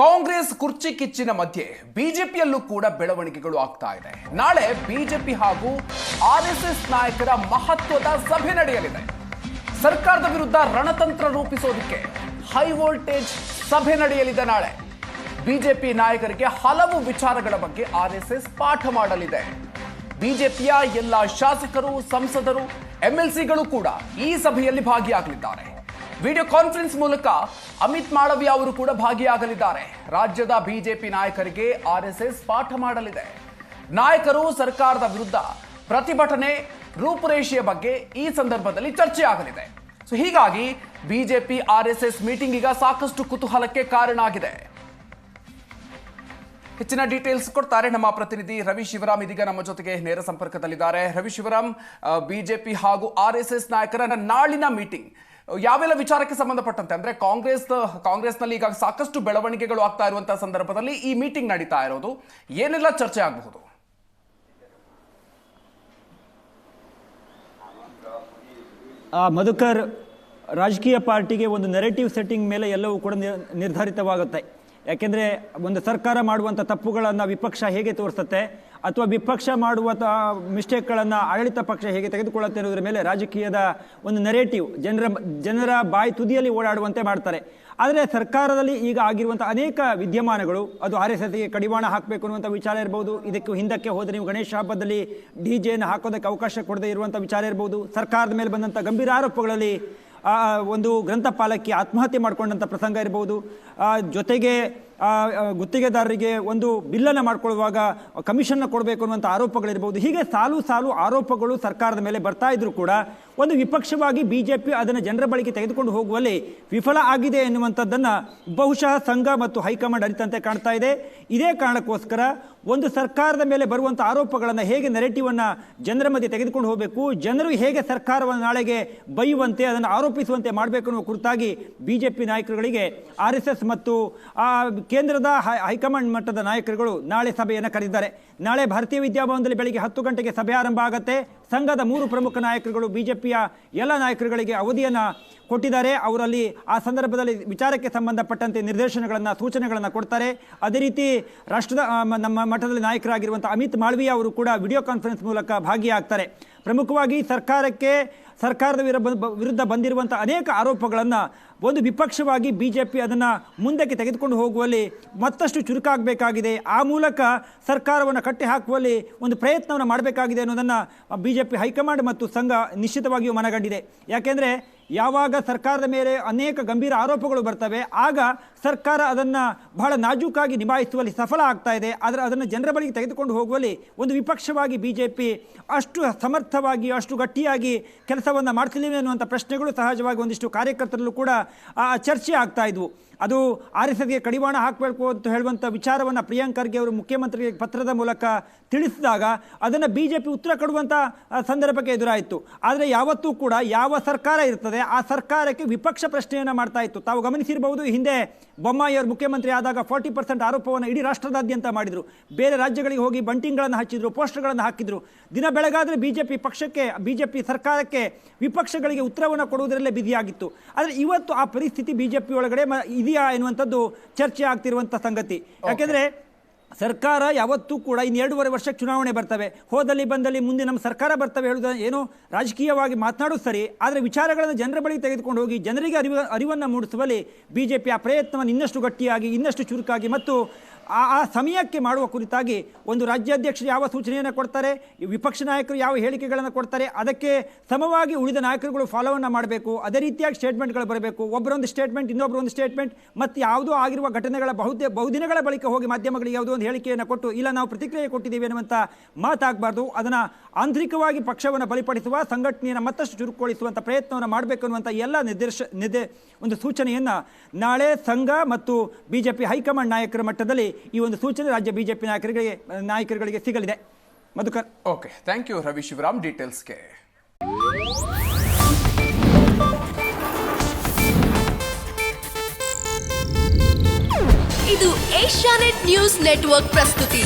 ಕಾಂಗ್ರೆಸ್ ಕುರ್ಚಿ ಕಿಚ್ಚಿನ ಮಧ್ಯೆ ಬಿಜೆಪಿಯಲ್ಲೂ ಕೂಡ ಬೆಳವಣಿಗೆಗಳು ಆಗ್ತಾ ಇದೆ. ನಾಳೆ ಬಿಜೆಪಿ ಹಾಗೂ ಆರ್ಎಸ್ಎಸ್ ನಾಯಕರ ಮಹತ್ವದ ಸಭೆ ನಡೆಯಲಿದೆ. ಸರ್ಕಾರದ ವಿರುದ್ಧ ರಣತಂತ್ರ ರೂಪಿಸೋದಕ್ಕೆ ಹೈ ವೋಲ್ಟೇಜ್ ಸಭೆ ನಡೆಯಲಿದೆ. ನಾಳೆ ಬಿಜೆಪಿ ನಾಯಕರಿಗೆ ಹಲವು ವಿಚಾರಗಳ ಬಗ್ಗೆ ಆರ್ಎಸ್ಎಸ್ ಪಾಠ ಮಾಡಲಿದೆ. ಬಿಜೆಪಿಯ ಎಲ್ಲ ಶಾಸಕರು, ಸಂಸದರು, ಎಂಎಲ್ಸಿಗಳು ಕೂಡ ಈ ಸಭೆಯಲ್ಲಿ ಭಾಗಿಯಾಗಲಿದ್ದಾರೆ. ವಿಡಿಯೋ ಕಾನ್ಫರೆನ್ಸ್ ಮೂಲಕ ಅಮಿತ್ ಮಾಳವಿಯಾ ಅವರು ಕೂಡ ಭಾಗಿಯಾಗಲಿದ್ದಾರೆ. ರಾಜ್ಯದ ಬಿಜೆಪಿ ನಾಯಕರಿಗೆ ಆರ್ಎಸ್ಎಸ್ ಪಾಠ ಮಾಡಲಿದೆ. ನಾಯಕರು ಸರ್ಕಾರದ ವಿರುದ್ಧ ಪ್ರತಿಭಟನೆ ರೂಪುರೇಷೆಯ ಬಗ್ಗೆ ಈ ಸಂದರ್ಭದಲ್ಲಿ ಚರ್ಚೆ ಆಗಲಿದೆ. ಹೀಗಾಗಿ ಬಿಜೆಪಿ ಆರ್ಎಸ್ಎಸ್ ಮೀಟಿಂಗ್ ಈಗ ಸಾಕಷ್ಟು ಕುತೂಹಲಕ್ಕೆ ಕಾರಣ ಆಗಿದೆ. ಹೆಚ್ಚಿನ ಡೀಟೇಲ್ಸ್ ಕೊಡ್ತಾರೆ ನಮ್ಮ ಪ್ರತಿನಿಧಿ ರವಿ ಶಿವರಾಮ್. ಇದೀಗ ನಮ್ಮ ಜೊತೆಗೆ ನೇರ ಸಂಪರ್ಕದಲ್ಲಿದ್ದಾರೆ. ರವಿ ಶಿವರಾಮ್, ಬಿಜೆಪಿ ಹಾಗೂ ಆರ್ಎಸ್ಎಸ್ ನಾಯಕರ ನಾಳಿನ ಮೀಟಿಂಗ್ ಯಾವೆಲ್ಲ ವಿಚಾರಕ್ಕೆ ಸಂಬಂಧಪಟ್ಟಂತೆ, ಅಂದ್ರೆ ಕಾಂಗ್ರೆಸ್ನಲ್ಲಿ ಈಗ ಸಾಕಷ್ಟು ಬೆಳವಣಿಗೆಗಳು ಆಗ್ತಾ ಇರುವಂತಹ ಸಂದರ್ಭದಲ್ಲಿ ಈ ಮೀಟಿಂಗ್ ನಡೀತಾ ಇರೋದು, ಏನೆಲ್ಲ ಚರ್ಚೆ ಆಗಬಹುದು? ಮಧುಕರ್, ರಾಜಕೀಯ ಪಾರ್ಟಿಗೆ ಒಂದು ನೆರೆಟಿವ್ ಸೆಟ್ಟಿಂಗ್ ಮೇಲೆ ಎಲ್ಲವೂ ಕೂಡ ನಿರ್ಧಾರಿತವಾಗುತ್ತೆ. ಯಾಕೆಂದರೆ ಒಂದು ಸರ್ಕಾರ ಮಾಡುವಂಥ ತಪ್ಪುಗಳನ್ನು ವಿಪಕ್ಷ ಹೇಗೆ ತೋರಿಸುತ್ತೆ ಅಥವಾ ವಿಪಕ್ಷ ಮಾಡುವ ಮಿಸ್ಟೇಕ್ಗಳನ್ನು ಆಡಳಿತ ಪಕ್ಷ ಹೇಗೆ ತೆಗೆದುಕೊಳ್ಳುತ್ತೆ ಅನ್ನೋದ್ರ ಮೇಲೆ ರಾಜಕೀಯದ ಒಂದು ನೆರೇಟಿವ್ ಜನರ ಬಾಯಿ ತುದಿಯಲ್ಲಿ ಓಡಾಡುವಂತೆ ಮಾಡ್ತಾರೆ. ಆದರೆ ಸರ್ಕಾರದಲ್ಲಿ ಈಗ ಆಗಿರುವಂಥ ಅನೇಕ ವಿದ್ಯಮಾನಗಳು, ಅದು RSSಗೆ ಕಡಿವಾಣ ಹಾಕಬೇಕು ಅನ್ನುವಂಥ ವಿಚಾರ ಇರ್ಬೋದು, ಇದಕ್ಕೆ ಹಿಂದಕ್ಕೆ ಹೋದರೆ ನೀವು ಗಣೇಶ ಹಬ್ಬದಲ್ಲಿ DJನ ಹಾಕೋದಕ್ಕೆ ಅವಕಾಶ ಕೊಡದೇ ಇರುವಂಥ ವಿಚಾರ ಇರ್ಬೋದು, ಸರ್ಕಾರದ ಮೇಲೆ ಬಂದಂಥ ಗಂಭೀರ ಆರೋಪಗಳಲ್ಲಿ ಒಂದು ಗ್ರಂಥಪಾಲಕಿ ಆತ್ಮಹತ್ಯೆ ಮಾಡಿಕೊಂಡಂಥ ಪ್ರಸಂಗ ಇರ್ಬೋದು, ಜೊತೆಗೆ ಗುತ್ತಿಗೆದಾರರಿಗೆ ಒಂದು ಬಿಲ್ಲನ್ನು ಮಾಡಿಕೊಳ್ಳುವಾಗ ಕಮಿಷನ್ನ ಕೊಡಬೇಕು ಅನ್ನುವಂಥ ಆರೋಪಗಳಿರ್ಬೋದು. ಹೀಗೆ ಸಾಲು ಆರೋಪಗಳು ಸರ್ಕಾರದ ಮೇಲೆ ಬರ್ತಾ ಇದ್ರೂ ಕೂಡ ಒಂದು ವಿಪಕ್ಷವಾಗಿ ಬಿಜೆಪಿ ಅದನ್ನು ಜನರ ಬಳಿಗೆ ತೆಗೆದುಕೊಂಡು ಹೋಗುವಲ್ಲಿ ವಿಫಲ ಆಗಿದೆ ಎನ್ನುವಂಥದ್ದನ್ನು ಬಹುಶಃ ಸಂಘ ಮತ್ತು ಹೈಕಮಾಂಡ್ ಅರಿತಂತೆ ಕಾಣ್ತಾ ಇದೆ. ಇದೇ ಕಾರಣಕ್ಕೋಸ್ಕರ ಒಂದು ಸರ್ಕಾರದ ಮೇಲೆ ಬರುವಂಥ ಆರೋಪಗಳನ್ನು ಹೇಗೆ ನೆರೆಟಿವನ್ನು ಜನರ ಮಧ್ಯೆ ತೆಗೆದುಕೊಂಡು ಹೋಗಬೇಕು, ಜನರು ಹೇಗೆ ಸರ್ಕಾರವನ್ನು ನಾಳೆಗೆ ಬೈಯುವಂತೆ ಅದನ್ನು ಆರೋಪಿಸುವಂತೆ ಮಾಡಬೇಕು ಅನ್ನುವ ಕುರಿತಾಗಿ ಬಿಜೆಪಿ ನಾಯಕರುಗಳಿಗೆ RSS ಮತ್ತು ಕೇಂದ್ರದ ಹೈಕಮಾಂಡ್ ಮಟ್ಟದ ನಾಯಕರುಗಳು ನಾಳೆ ಸಭೆಯನ್ನು ಕರೆದಿದ್ದಾರೆ. ನಾಳೆ ಭಾರತೀಯ ವಿದ್ಯಾಭವನದಲ್ಲಿ ಬೆಳಿಗ್ಗೆ 10 ಗಂಟೆಗೆ ಸಭೆ ಆರಂಭ ಆಗುತ್ತೆ. ಸಂಘದ 3 ಪ್ರಮುಖ ನಾಯಕರುಗಳು ಬಿಜೆಪಿಯ ಎಲ್ಲ ನಾಯಕರುಗಳಿಗೆ ಅವಧಿಯನ್ನು ಕೊಟ್ಟಿದ್ದಾರೆ. ಅವರಲ್ಲಿ ಆ ಸಂದರ್ಭದಲ್ಲಿ ವಿಚಾರಕ್ಕೆ ಸಂಬಂಧಪಟ್ಟಂತೆ ನಿರ್ದೇಶನಗಳನ್ನು, ಸೂಚನೆಗಳನ್ನು ಕೊಡ್ತಾರೆ. ಅದೇ ರೀತಿ ರಾಷ್ಟ್ರದ ನಮ್ಮ ಮಟ್ಟದಲ್ಲಿ ನಾಯಕರಾಗಿರುವಂಥ ಅಮಿತ್ ಮಾಳವಿಯಾ ಅವರು ಕೂಡ ವಿಡಿಯೋ ಕಾನ್ಫರೆನ್ಸ್ ಮೂಲಕ ಭಾಗಿಯಾಗ್ತಾರೆ. ಪ್ರಮುಖವಾಗಿ ಸರ್ಕಾರದ ವಿರುದ್ಧ ಬಂದಿರುವಂಥ ಅನೇಕ ಆರೋಪಗಳನ್ನು ಒಂದು ವಿಪಕ್ಷವಾಗಿ ಬಿಜೆಪಿ ಅದನ್ನು ಮುಂದಕ್ಕೆ ತೆಗೆದುಕೊಂಡು ಹೋಗುವಲ್ಲಿ ಮತ್ತಷ್ಟು ಚುರುಕಾಗಬೇಕಾಗಿದೆ. ಆ ಮೂಲಕ ಸರ್ಕಾರವನ್ನು ಕಟ್ಟಿ ಹಾಕುವಲ್ಲಿ ಒಂದು ಪ್ರಯತ್ನವನ್ನು ಮಾಡಬೇಕಾಗಿದೆ ಅನ್ನೋದನ್ನು ಬಿಜೆಪಿ ಹೈಕಮಾಂಡ್ ಮತ್ತು ಸಂಘ ನಿಶ್ಚಿತವಾಗಿಯೂ ಮನಗಂಡಿದೆ. ಯಾಕೆಂದರೆ ಯಾವಾಗ ಸರ್ಕಾರದ ಮೇಲೆ ಅನೇಕ ಗಂಭೀರ ಆರೋಪಗಳು ಬರ್ತವೆ, ಆಗ ಸರ್ಕಾರ ಅದನ್ನು ಬಹಳ ನಾಜೂಕಾಗಿ ನಿಭಾಯಿಸುವಲ್ಲಿ ಸಫಲ ಆಗ್ತಾ ಇದೆ. ಆದರೆ ಅದನ್ನು ಜನರ ಬಳಿಗೆ ತೆಗೆದುಕೊಂಡು ಹೋಗುವಲ್ಲಿ ಒಂದು ವಿಪಕ್ಷವಾಗಿ ಬಿಜೆಪಿ ಅಷ್ಟು ಸಮರ್ಥವಾಗಿ, ಅಷ್ಟು ಗಟ್ಟಿಯಾಗಿ ಕೆಲಸವನ್ನು ಮಾಡ್ತಿಲ್ಲ ಅನ್ನುವಂಥ ಪ್ರಶ್ನೆಗಳು ಸಹಜವಾಗಿ ಒಂದಿಷ್ಟು ಕಾರ್ಯಕರ್ತರಲ್ಲೂ ಕೂಡ ಚರ್ಚೆ ಆಗ್ತಾ ಇದ್ವು. ಅದು RSSಗೆ ಕಡಿವಾಣ ಹಾಕಬೇಕು ಅಂತ ಹೇಳುವಂಥ ವಿಚಾರವನ್ನು ಪ್ರಿಯಾಂಕ್ ಖರ್ಗೆ ಅವರು ಮುಖ್ಯಮಂತ್ರಿಗೆ ಪತ್ರದ ಮೂಲಕ ತಿಳಿಸಿದಾಗ ಅದನ್ನು ಬಿಜೆಪಿ ಉತ್ತರ ಕೊಡುವಂಥ ಸಂದರ್ಭಕ್ಕೆ ಎದುರಾಯಿತು. ಆದರೆ ಯಾವತ್ತೂ ಕೂಡ ಯಾವ ಸರ್ಕಾರ ಇರ್ತದೆ ಆ ಸರ್ಕಾರಕ್ಕೆ ವಿಪಕ್ಷ ಪ್ರಶ್ನೆಯನ್ನು ಮಾಡ್ತಾ ಇತ್ತು. ತಾವು ಗಮನಿಸಿರಬಹುದು, ಹಿಂದೆ ಬೊಮ್ಮಾಯಿ ಅವರು ಮುಖ್ಯಮಂತ್ರಿ ಆದಾಗ 40% ಆರೋಪವನ್ನು ಇಡೀ ರಾಷ್ಟ್ರದಾದ್ಯಂತ ಮಾಡಿದರು. ಬೇರೆ ರಾಜ್ಯಗಳಿಗೆ ಹೋಗಿ ಬಂಟಿಂಗ್ಗಳನ್ನು ಹಚ್ಚಿದ್ರು, ಪೋಸ್ಟರ್ಗಳನ್ನು ಹಾಕಿದ್ರು. ದಿನ ಬೆಳಗಾದರೆ ಬಿಜೆಪಿ ಸರ್ಕಾರಕ್ಕೆ ವಿಪಕ್ಷಗಳಿಗೆ ಉತ್ತರವನ್ನು ಕೊಡುವುದರಲ್ಲೇ ಬಿಸಿಯಾಗಿತ್ತು. ಆದರೆ ಇವತ್ತು ಆ ಪರಿಸ್ಥಿತಿ ಬಿಜೆಪಿ ಒಳಗಡೆ ಇದೆಯಾ ಎನ್ನುವಂಥದ್ದು ಚರ್ಚೆ ಆಗ್ತಿರುವಂಥ ಸಂಗತಿ. ಯಾಕೆಂದರೆ ಸರ್ಕಾರ ಯಾವತ್ತೂ ಕೂಡ ಇನ್ನು 2.5 ವರ್ಷಕ್ಕೆ ಚುನಾವಣೆ ಬರ್ತವೆ, ಹೋದಲ್ಲಿ ಬಂದಲ್ಲಿ ಮುಂದೆ ನಮ್ಮ ಸರ್ಕಾರ ಬರ್ತವೆ ಹೇಳುವುದು ಏನೋ ರಾಜಕೀಯವಾಗಿ ಮಾತನಾಡೋದು ಸರಿ. ಆದರೆ ವಿಚಾರಗಳನ್ನು ಜನರ ಬಳಿ ತೆಗೆದುಕೊಂಡು ಹೋಗಿ ಜನರಿಗೆ ಅರಿವನ್ನು ಮೂಡಿಸುವಲ್ಲಿ ಬಿಜೆಪಿ ಆ ಪ್ರಯತ್ನವನ್ನು ಇನ್ನಷ್ಟು ಗಟ್ಟಿಯಾಗಿ, ಇನ್ನಷ್ಟು ಚುರುಕಾಗಿ ಮತ್ತು ಆ ಸಮಯಕ್ಕೆ ಮಾಡುವ ಕುರಿತಾಗಿ ಒಂದು ರಾಜ್ಯಾಧ್ಯಕ್ಷರು ಯಾವ ಸೂಚನೆಯನ್ನು ಕೊಡ್ತಾರೆ, ವಿಪಕ್ಷ ನಾಯಕರು ಯಾವ ಹೇಳಿಕೆಗಳನ್ನು ಕೊಡ್ತಾರೆ, ಅದಕ್ಕೆ ಸಮವಾಗಿ ಉಳಿದ ನಾಯಕರುಗಳು ಫಾಲೋವನ್ನು ಮಾಡಬೇಕು. ಅದೇ ರೀತಿಯಾಗಿ ಸ್ಟೇಟ್ಮೆಂಟ್ಗಳು ಬರಬೇಕು. ಒಬ್ಬರೊಂದು ಸ್ಟೇಟ್ಮೆಂಟ್, ಇನ್ನೊಬ್ಬರು ಒಂದು ಸ್ಟೇಟ್ಮೆಂಟ್, ಮತ್ತು ಯಾವುದೋ ಆಗಿರುವ ಘಟನೆಗಳ ಬಹುದಿನಗಳ ಬಳಿಕ ಹೋಗಿ ಮಾಧ್ಯಮಗಳಿಗೆ ಯಾವುದೋ ಒಂದು ಹೇಳಿಕೆಯನ್ನು ಕೊಟ್ಟು ಇಲ್ಲ ನಾವು ಪ್ರತಿಕ್ರಿಯೆ ಕೊಟ್ಟಿದ್ದೀವಿ ಅನ್ನುವಂಥ ಮಾತಾಗಬಾರ್ದು. ಅದನ್ನು ಆಂತರಿಕವಾಗಿ ಪಕ್ಷವನ್ನು ಬಲಿಪಡಿಸುವ, ಸಂಘಟನೆಯನ್ನು ಮತ್ತಷ್ಟು ಚುರುಕುಗೊಳಿಸುವಂಥ ಪ್ರಯತ್ನವನ್ನು ಮಾಡಬೇಕು ಅನ್ನುವಂಥ ಎಲ್ಲ ಒಂದು ಸೂಚನೆಯನ್ನು ನಾಳೆ ಸಂಘ ಮತ್ತು ಬಿಜೆಪಿ ಹೈಕಮಾಂಡ್ ನಾಯಕರ ಮಟ್ಟದಲ್ಲಿ ಈ ಒಂದು ಸೂಚನೆ ರಾಜ್ಯ ಬಿಜೆಪಿ ನಾಯಕರುಗಳಿಗೆ ಸಿಗಲಿದೆ. Madhukar. Okay, thank you Ravi Shivaram ಡೀಟೇಲ್ಸ್ಗೆ. ಇದು ಏಷ್ಯಾನೆಟ್ ನ್ಯೂಸ್ ನೆಟ್ವರ್ಕ್ ಪ್ರಸ್ತುತಿ.